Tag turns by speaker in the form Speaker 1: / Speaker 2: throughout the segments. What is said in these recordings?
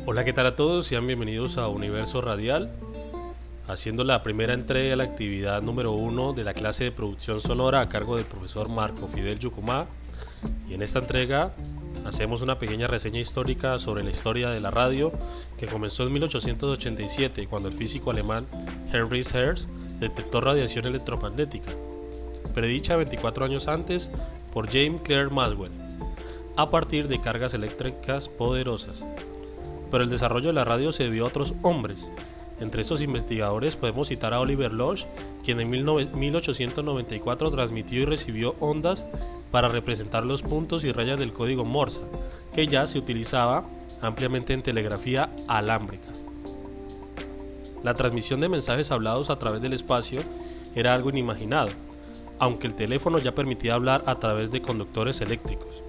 Speaker 1: Hola, ¿qué tal a todos? Sean bienvenidos a Universo Radial, haciendo la primera entrega de la actividad número 1 de la clase de producción sonora a cargo del profesor Marco Fidel Yucumá. Y en esta entrega hacemos una pequeña reseña histórica sobre la historia de la radio, que comenzó en 1887 cuando el físico alemán Heinrich Hertz detectó radiación electromagnética, predicha 24 años antes por James Clerk Maxwell, a partir de cargas eléctricas poderosas. Pero el desarrollo de la radio se debió a otros hombres. Entre estos investigadores podemos citar a Oliver Lodge, quien en 1894 transmitió y recibió ondas para representar los puntos y rayas del código Morse, que ya se utilizaba ampliamente en telegrafía alámbrica. La transmisión de mensajes hablados a través del espacio era algo inimaginado, aunque el teléfono ya permitía hablar a través de conductores eléctricos.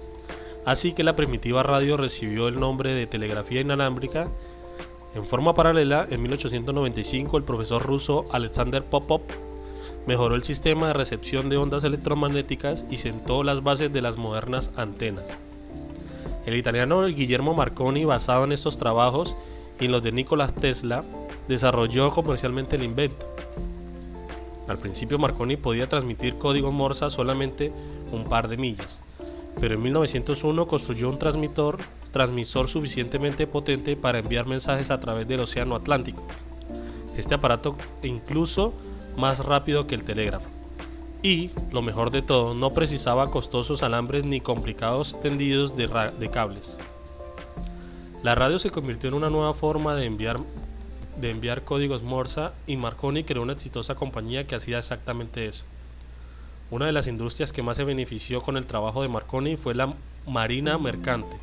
Speaker 1: Así que la primitiva radio recibió el nombre de telegrafía inalámbrica. En forma paralela, en 1895 el profesor ruso Alexander Popov mejoró el sistema de recepción de ondas electromagnéticas y sentó las bases de las modernas antenas. El italiano Guillermo Marconi, basado en estos trabajos y en los de Nikola Tesla, desarrolló comercialmente el invento. Al principio Marconi podía transmitir código Morse solamente un par de millas, pero en 1901 construyó un transmisor suficientemente potente para enviar mensajes a través del océano Atlántico. Este aparato incluso más rápido que el telégrafo. Y, lo mejor de todo, no precisaba costosos alambres ni complicados tendidos de cables. La radio se convirtió en una nueva forma de enviar códigos Morse, y Marconi creó una exitosa compañía que hacía exactamente eso. Una de las industrias que más se benefició con el trabajo de Marconi fue la marina mercante,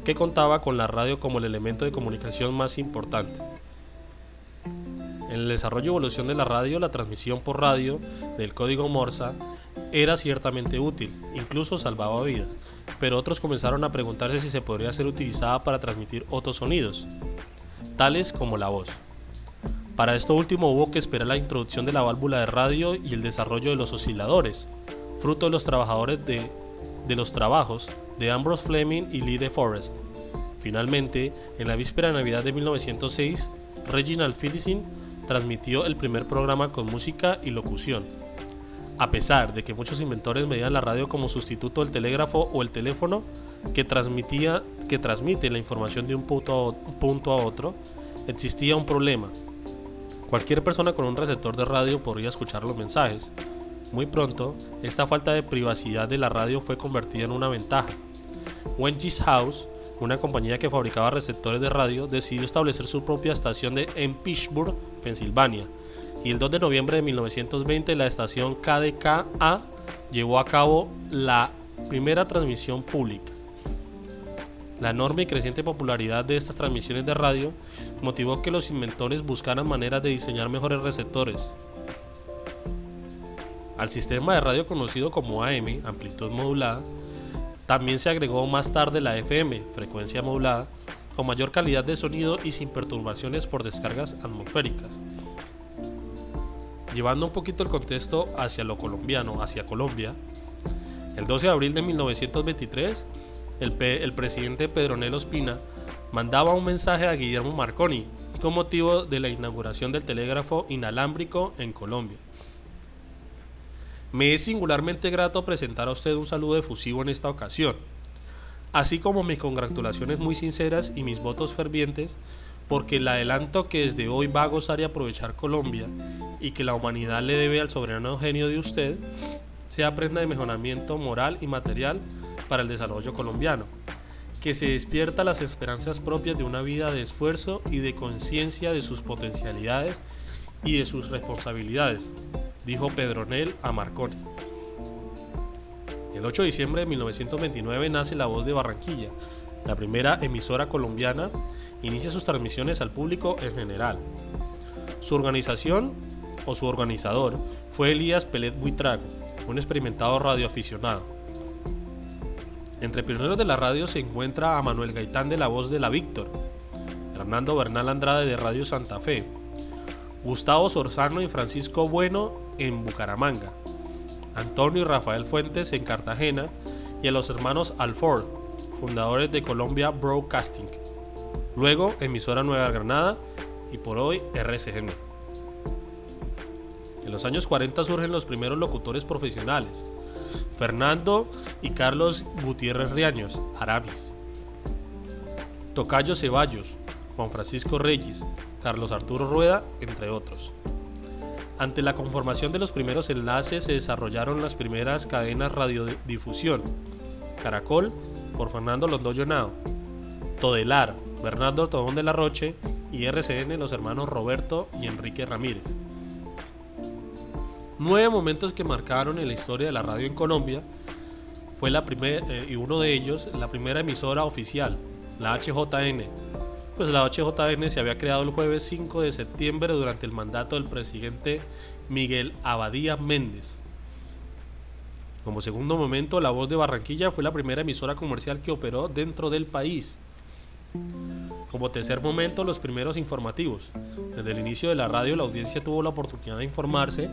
Speaker 1: que contaba con la radio como el elemento de comunicación más importante. En el desarrollo y evolución de la radio, la transmisión por radio del código Morse era ciertamente útil, incluso salvaba vidas, pero otros comenzaron a preguntarse si se podría ser utilizada para transmitir otros sonidos, tales como la voz. Para esto último hubo que esperar la introducción de la válvula de radio y el desarrollo de los osciladores, fruto de los trabajos de Ambrose Fleming y Lee De Forest. Finalmente, en la víspera de Navidad de 1906, Reginald Philipson transmitió el primer programa con música y locución. A pesar de que muchos inventores medían la radio como sustituto del telégrafo o el teléfono, que transmite la información de un punto a otro, existía un problema. Cualquier persona con un receptor de radio podría escuchar los mensajes. Muy pronto, esta falta de privacidad de la radio fue convertida en una ventaja. Wengis House, una compañía que fabricaba receptores de radio, decidió establecer su propia estación en Pittsburgh, Pensilvania, y el 2 de noviembre de 1920 la estación KDKA llevó a cabo la primera transmisión pública. La enorme y creciente popularidad de estas transmisiones de radio motivó que los inventores buscaran maneras de diseñar mejores receptores. Al sistema de radio conocido como AM, amplitud modulada, también se agregó más tarde la FM, frecuencia modulada, con mayor calidad de sonido y sin perturbaciones por descargas atmosféricas. Llevando un poquito el contexto hacia lo colombiano, hacia Colombia, el 12 de abril de 1923, el presidente Pedronel Ospina mandaba un mensaje a Guillermo Marconi con motivo de la inauguración del telégrafo inalámbrico en Colombia. Me es singularmente grato presentar a usted un saludo efusivo en esta ocasión, así como mis congratulaciones muy sinceras y mis votos fervientes, porque el adelanto que desde hoy va a gozar y aprovechar Colombia y que la humanidad le debe al soberano genio de usted, sea prenda de mejoramiento moral y material para el desarrollo colombiano, que se despierta las esperanzas propias de una vida de esfuerzo y de conciencia de sus potencialidades y de sus responsabilidades, dijo Pedronel a Marconi. El 8 de diciembre de 1929 nace La Voz de Barranquilla. La primera emisora colombiana inicia sus transmisiones al público en general. Su organización o su organizador fue Elías Pelet Buitrago, un experimentado radioaficionado. Entre pioneros de la radio se encuentra a Manuel Gaitán de La Voz de la Víctor, Hernando Bernal Andrade de Radio Santa Fe, Gustavo Sorzano y Francisco Bueno en Bucaramanga, Antonio y Rafael Fuentes en Cartagena y a los hermanos Alford, fundadores de Columbia Broadcasting. luego emisora Nueva Granada y por hoy RCN. En los años 40 surgen los primeros locutores profesionales, Fernando y Carlos Gutiérrez Riaños, Aramis, Tocayo Ceballos, Juan Francisco Reyes, Carlos Arturo Rueda, entre otros. Ante la conformación de los primeros enlaces se desarrollaron las primeras cadenas radiodifusión: Caracol, por Fernando Londoño Henao, Todelar, Bernardo Tobón de la Roche, y RCN, los hermanos Roberto y Enrique Ramírez. 9 momentos que marcaron en la historia de la radio en Colombia fue y uno de ellos, la primera emisora oficial, la HJN. Pues la HJN se había creado el jueves 5 de septiembre durante el mandato del presidente Miguel Abadía Méndez. Como segundo momento, La Voz de Barranquilla fue la primera emisora comercial que operó dentro del país. Como tercer momento, los primeros informativos. Desde el inicio de la radio, la audiencia tuvo la oportunidad de informarse,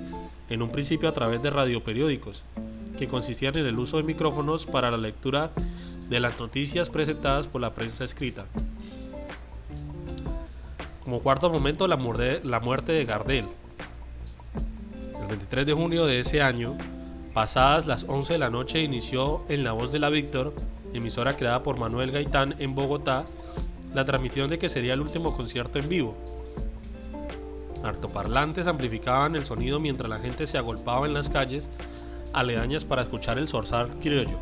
Speaker 1: en un principio a través de radioperiódicos, que consistían en el uso de micrófonos para la lectura de las noticias presentadas por la prensa escrita. Como cuarto momento, la muerte de Gardel. El 23 de junio de ese año, pasadas las 11 de la noche, inició en La Voz de la Víctor, emisora creada por Manuel Gaitán en Bogotá, la transmisión de que sería el último concierto en vivo. Altoparlantes amplificaban el sonido mientras la gente se agolpaba en las calles aledañas para escuchar el zorzal criollo.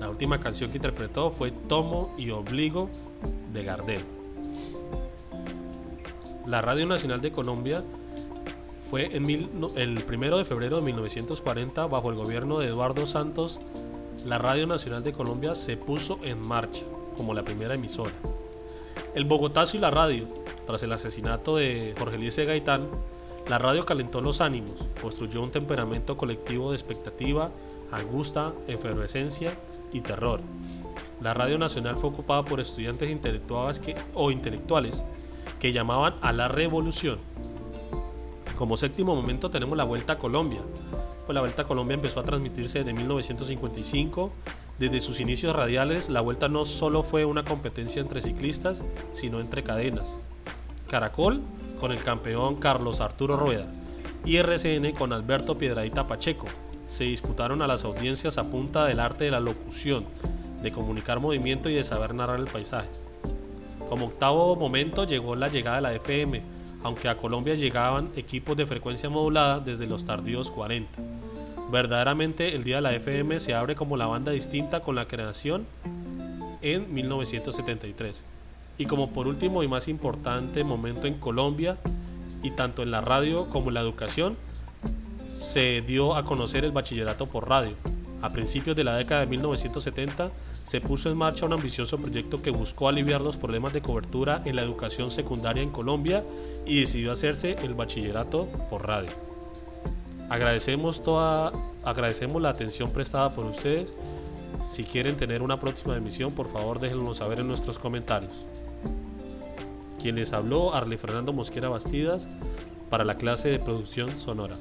Speaker 1: La última canción que interpretó fue Tomo y Obligo de Gardel. La Radio Nacional de Colombia fue el 1 de febrero de 1940, bajo el gobierno de Eduardo Santos. La Radio Nacional de Colombia se puso en marcha como la primera emisora. El Bogotazo y la radio. Tras el asesinato de Jorge Eliezer Gaitán, la radio calentó los ánimos, construyó un temperamento colectivo de expectativa, angustia, efervescencia y terror. La Radio Nacional fue ocupada por estudiantes intelectuales que llamaban a la revolución. Como séptimo momento tenemos la Vuelta a Colombia. Pues la Vuelta a Colombia empezó a transmitirse desde 1955. Desde sus inicios radiales, la Vuelta no solo fue una competencia entre ciclistas, sino entre cadenas. Caracol con el campeón Carlos Arturo Rueda y RCN con Alberto Piedradita Pacheco se disputaron a las audiencias a punta del arte de la locución, de comunicar movimiento y de saber narrar el paisaje. Como octavo momento llegó la llegada de la FM, aunque a Colombia llegaban equipos de frecuencia modulada desde los tardíos 40. Verdaderamente el día de la FM se abre como la banda distinta con la creación en 1973. Y como por último y más importante momento en Colombia, y tanto en la radio como en la educación, se dio a conocer el bachillerato por radio. A principios de la década de 1970 se puso en marcha un ambicioso proyecto que buscó aliviar los problemas de cobertura en la educación secundaria en Colombia y decidió hacerse el bachillerato por radio. Agradecemos la atención prestada por ustedes. Si quieren tener una próxima emisión, por favor déjenlo saber en nuestros comentarios. Quien les habló, Arle Fernando Mosquera Bastidas, para la clase de producción sonora.